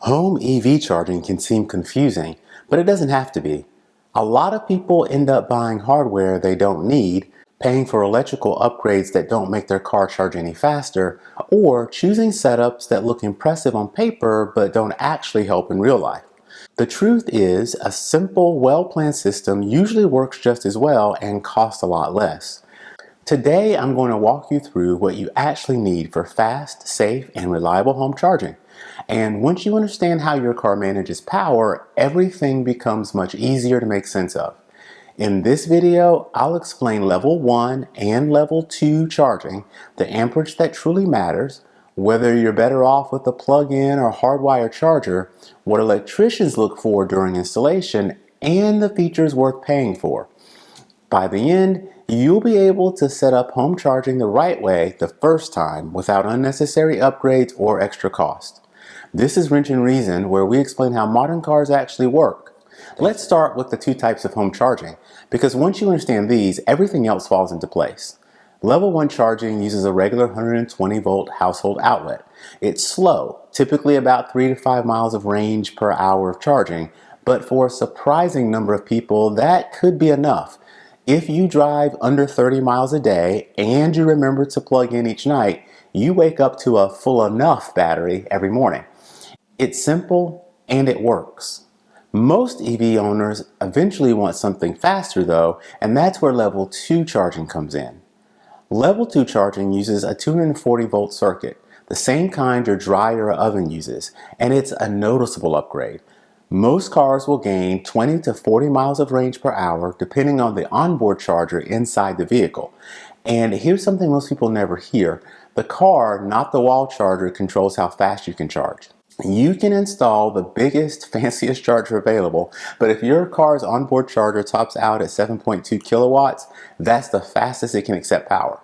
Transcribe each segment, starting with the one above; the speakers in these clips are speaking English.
Home EV charging can seem confusing, but it doesn't have to be. A lot of people end up buying hardware they don't need, paying for electrical upgrades that don't make their car charge any faster, or choosing setups that look impressive on paper but don't actually help in real life. The truth is, a simple, well-planned system usually works just as well and costs a lot less. Today, I'm going to walk you through what you actually need for fast, safe, and reliable home charging. And once you understand how your car manages power, everything becomes much easier to make sense of. In this video, I'll explain level 1 and level 2 charging, the amperage that truly matters, whether you're better off with a plug-in or hardwired charger, what electricians look for during installation, and the features worth paying for. By the end, you'll be able to set up home charging the right way the first time without unnecessary upgrades or extra cost. This is Wrench and Reason, where we explain how modern cars actually work. Let's start with the two types of home charging, because once you understand these, everything else falls into place. Level 1 charging uses a regular 120 volt household outlet. It's slow, typically about 3 to 5 miles of range per hour of charging, but for a surprising number of people, that could be enough. If you drive under 30 miles a day and you remember to plug in each night, you wake up to a full enough battery every morning. It's simple and it works. Most EV owners eventually want something faster though, and that's where level 2 charging comes in. Level 2 charging uses a 240 volt circuit, the same kind your dryer or oven uses, and it's a noticeable upgrade. Most cars will gain 20 to 40 miles of range per hour depending on the onboard charger inside the vehicle. And here's something most people never hear. The car, not the wall charger, controls how fast you can charge. You can install the biggest, fanciest charger available, but if your car's onboard charger tops out at 7.2 kilowatts, that's the fastest it can accept power.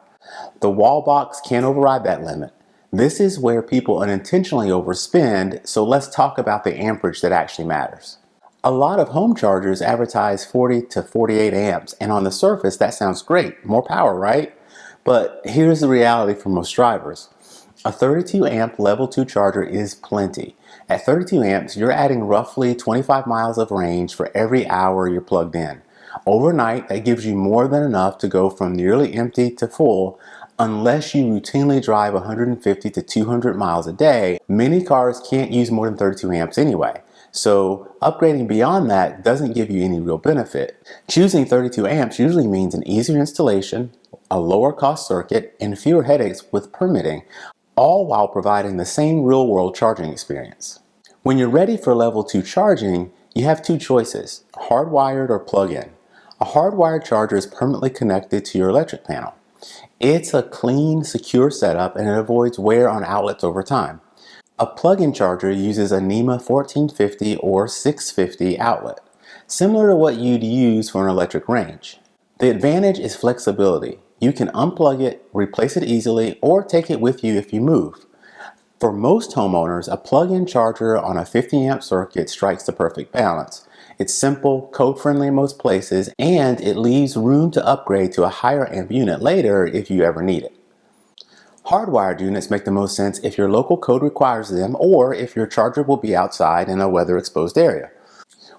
The wall box can't override that limit. This is where people unintentionally overspend, so let's talk about the amperage that actually matters. A lot of home chargers advertise 40 to 48 amps, and on the surface that sounds great, more power, right? But here's the reality for most drivers. A 32 amp level 2 charger is plenty. At 32 amps, you're adding roughly 25 miles of range for every hour you're plugged in. Overnight, that gives you more than enough to go from nearly empty to full. Unless you routinely drive 150 to 200 miles a day, many cars can't use more than 32 amps anyway. So upgrading beyond that doesn't give you any real benefit. Choosing 32 amps usually means an easier installation, a lower cost circuit, and fewer headaches with permitting, all while providing the same real-world charging experience. When you're ready for level 2 charging, you have two choices, hardwired or plug-in. A hardwired charger is permanently connected to your electric panel. It's a clean, secure setup and it avoids wear on outlets over time. A plug-in charger uses a NEMA 1450 or 650 outlet, similar to what you'd use for an electric range. The advantage is flexibility. You can unplug it, replace it easily, or take it with you if you move. For most homeowners, a plug-in charger on a 50 amp circuit strikes the perfect balance. It's simple, code-friendly in most places, and it leaves room to upgrade to a higher amp unit later if you ever need it. Hardwired units make the most sense if your local code requires them or if your charger will be outside in a weather-exposed area.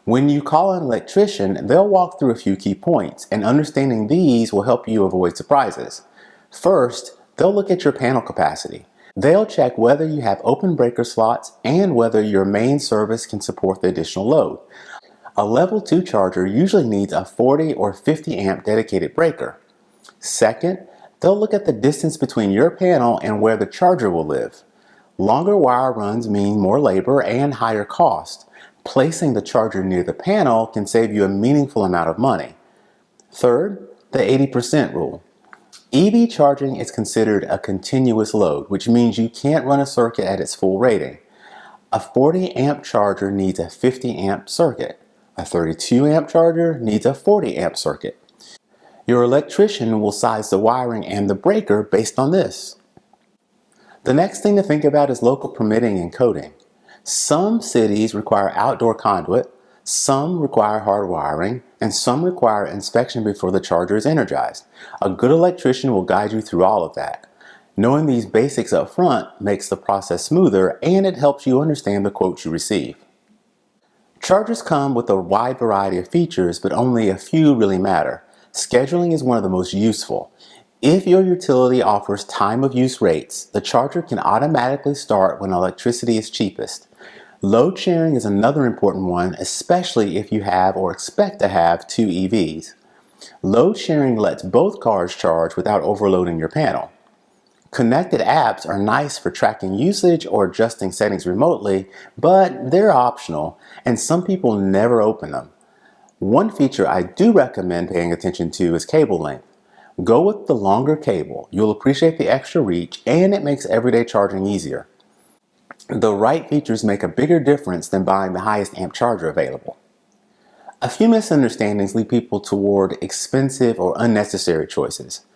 When you call an electrician, they'll walk through a few key points, and understanding these will help you avoid surprises. First, they'll look at your panel capacity. They'll check whether you have open breaker slots and whether your main service can support the additional load. A level 2 charger usually needs a 40 or 50 amp dedicated breaker. Second, they'll look at the distance between your panel and where the charger will live. Longer wire runs mean more labor and higher cost. Placing the charger near the panel can save you a meaningful amount of money. Third, the 80% rule. EV charging is considered a continuous load, which means you can't run a circuit at its full rating. A 40 amp charger needs a 50 amp circuit. A 32 amp charger needs a 40 amp circuit. Your electrician will size the wiring and the breaker based on this. The next thing to think about is local permitting and coding. Some cities require outdoor conduit, some require hard wiring, and some require inspection before the charger is energized. A good electrician will guide you through all of that. Knowing these basics up front makes the process smoother, and it helps you understand the quotes you receive. Chargers come with a wide variety of features, but only a few really matter. Scheduling is one of the most useful. If your utility offers time of use rates, the charger can automatically start when electricity is cheapest. Load sharing is another important one, especially if you have or expect to have two EVs. Load sharing lets both cars charge without overloading your panel. Connected apps are nice for tracking usage or adjusting settings remotely, but they're optional, and some people never open them. One feature I do recommend paying attention to is cable length. Go with the longer cable. You'll appreciate the extra reach, and it makes everyday charging easier. The right features make a bigger difference than buying the highest amp charger available. A few misunderstandings lead people toward expensive or unnecessary choices.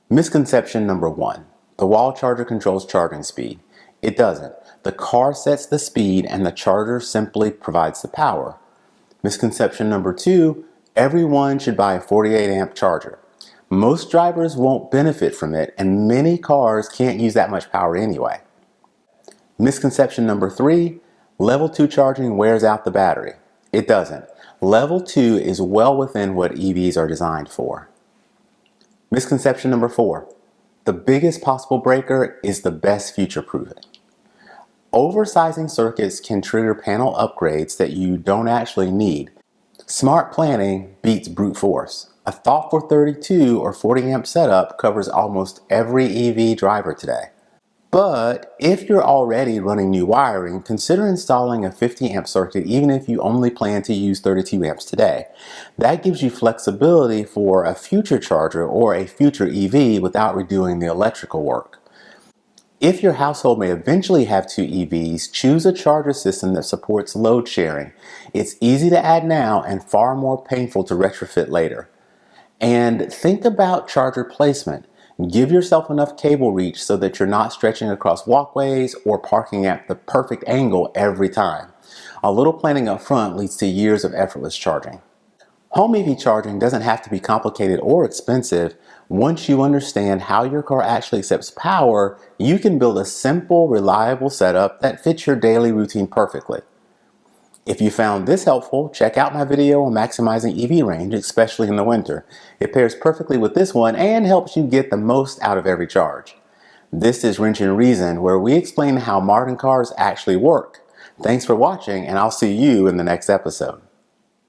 Misconception number 1. The wall charger controls charging speed. It doesn't. The car sets the speed and the charger simply provides the power. Misconception number 2. Everyone should buy a 48 amp charger. Most drivers won't benefit from it, and many cars can't use that much power anyway. Misconception number 3. Level 2 charging wears out the battery. It doesn't. Level 2 is well within what EVs are designed for. Misconception number 4. The biggest possible breaker is the best future-proofing. Oversizing circuits can trigger panel upgrades that you don't actually need. Smart planning beats brute force. A thoughtful 32 or 40 amp setup covers almost every EV driver today. But if you're already running new wiring, consider installing a 50 amp circuit even if you only plan to use 32 amps today. That gives you flexibility for a future charger or a future EV without redoing the electrical work. If your household may eventually have two EVs, choose a charger system that supports load sharing. It's easy to add now and far more painful to retrofit later. And think about charger placement. Give yourself enough cable reach so that you're not stretching across walkways or parking at the perfect angle every time. A little planning up front leads to years of effortless charging. Home EV charging doesn't have to be complicated or expensive. Once you understand how your car actually accepts power, you can build a simple, reliable setup that fits your daily routine perfectly. If you found this helpful, check out my video on maximizing EV range, especially in the winter. It pairs perfectly with this one and helps you get the most out of every charge. This is Wrench and Reason, where we explain how modern cars actually work. Thanks for watching, and I'll see you in the next episode.